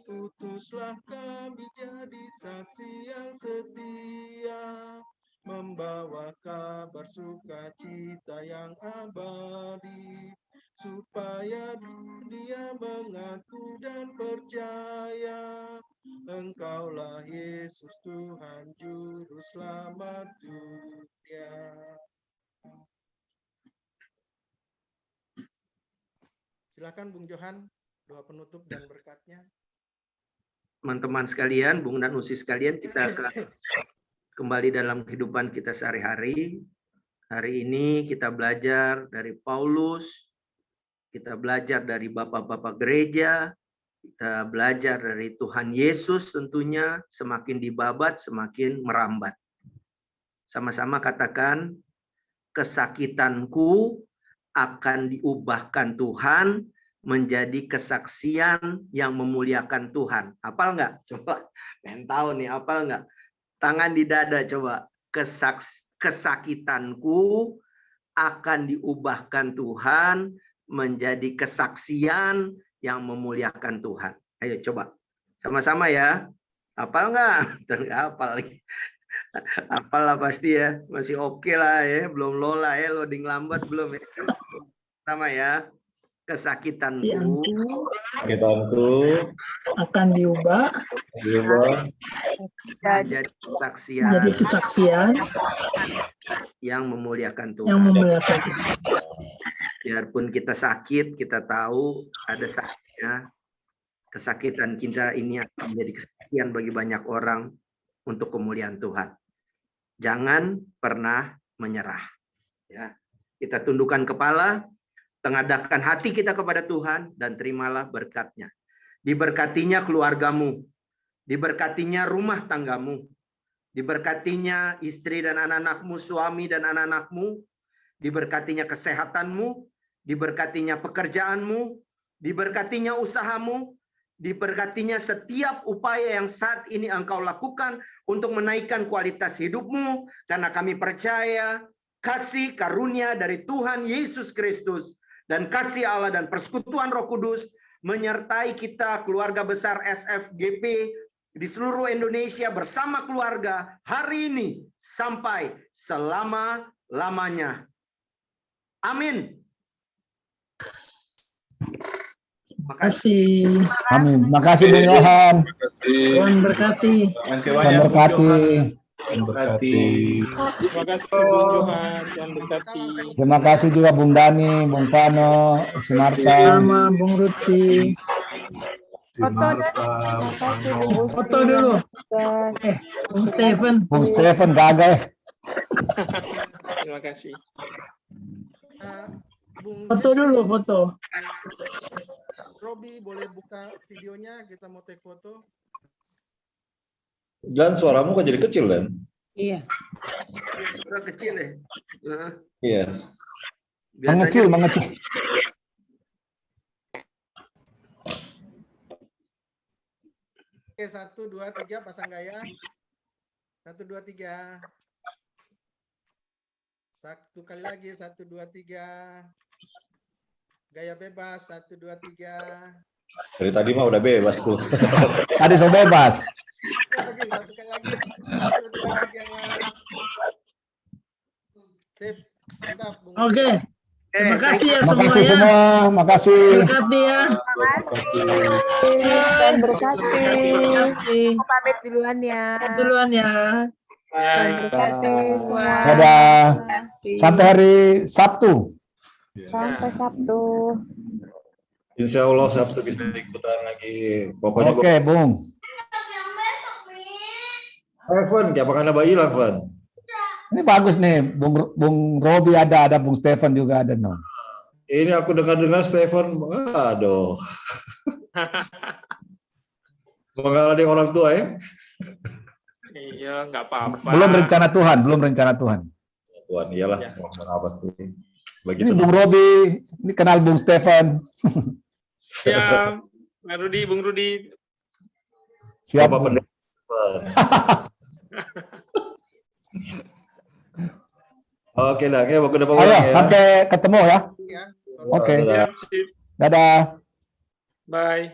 Utuslah kami jadi saksi yang setia, membawa kabar sukacita yang abadi, supaya dunia mengaku dan percaya Engkaulah Yesus Tuhan Juru Selamat dunia. Silakan Bung Johan, doa penutup dan berkatnya. Teman-teman sekalian, Bung dan Usi sekalian, kita akan kembali dalam kehidupan kita sehari-hari. Hari ini kita belajar dari Paulus, kita belajar dari bapak-bapak gereja, kita belajar dari Tuhan Yesus tentunya, semakin dibabat semakin merambat. Sama-sama katakan, kesakitanku akan diubahkan Tuhan menjadi kesaksian yang memuliakan Tuhan. Hafal nggak? Coba, pengen tahu nih, hafal nggak? Tangan di dada coba. Kesakitanku akan diubahkan Tuhan menjadi kesaksian yang memuliakan Tuhan. Ayo coba. Sama-sama ya. Hafal nggak? Nggak hafal lagi. Apalah pasti ya, masih oke lah ya, belum lola ya, loading lambat belum ya. Sama ya, kesakitanku Sakitanku akan diubah menjadi kesaksian jadi kesaksian yang memuliakan yang Tuhan. memuliakan Tuhan. Biarpun kita sakit, kita tahu ada sakitnya. Kesakitan kita ini akan menjadi kesaksian bagi banyak orang untuk kemuliaan Tuhan. Jangan pernah menyerah. Ya, kita tundukkan kepala, tengadahkan hati kita kepada Tuhan, dan terimalah berkat-Nya. Diberkatinya keluargamu, diberkatinya rumah tanggamu, diberkatinya istri dan anak-anakmu, suami dan anak-anakmu, diberkatinya kesehatanmu, diberkatinya pekerjaanmu, diberkatinya usahamu, diberkatinya setiap upaya yang saat ini engkau lakukan untuk menaikkan kualitas hidupmu, karena kami percaya kasih karunia dari Tuhan Yesus Kristus dan kasih Allah dan persekutuan Roh Kudus menyertai kita, keluarga besar SFGP di seluruh Indonesia bersama keluarga hari ini sampai selama-lamanya. Amin. Makasih. Amin. Makasih Bung Yohan. Tuhan berkati. Tuhan berkati. Terima kasih. Terima kasih Bung Johan, Tuhan berkati. Terima kasih juga Bung Dani, Bung Pano, Simarta. Sama Bung Rutsi. Foto dan Foto dulu. Bung Stephen. Bung Stephen kagak. Terima kasih. Bung Foto dulu, foto. Robi boleh buka videonya, kita mau take foto. Dan suaramu kok jadi kecil, Dan? Iya. Sudah kecil ya. Yes. Mengecil, mengecil. Oke, 1, 2, 3, pasang gaya. 1, 2, 3. Satu kali lagi, 1, 2, 3. Gaya bebas, 1, 2, 3. Dari tadi mah udah bebas tuh. Tadi so bebas. Satu kali lagi. 1, 2, 3. Sip. Mantap, Bung. Oke. Terima kasih ya Terima kasih semuanya. semua. Makasih. Berkati ya. dan berkati. Kasih. Aku pamit duluan ya. Duluan ya. Bye. Terima kasih semua. Dadah. Sampai hari Sabtu. Sampai Sabtu. Insya Allah Sabtu bisa ikutan lagi. Pokoknya Oke, Bung. Evan, apa karena bayi lah, Evan? Ini bagus nih, Bung Robi ada Bung Stephen juga ada no. Ini aku dengar-dengar Stephen, aduh. Mengalami orang tua ya? Iya, nggak apa-apa. Belum rencana Tuhan. Tuhan, iyalah, Ya. mau apa sih? Ini Begitu. Bung Robi, ini kenal Bung Stephen. Ya, Bung Rudi. Siap. Bapak Bung. pendapat. Oke dah, oke, aku udah Ayo, pulang ya. sampai ketemu ya. Ya. Oke. Dadah. Ya, sip. Dadah. Bye.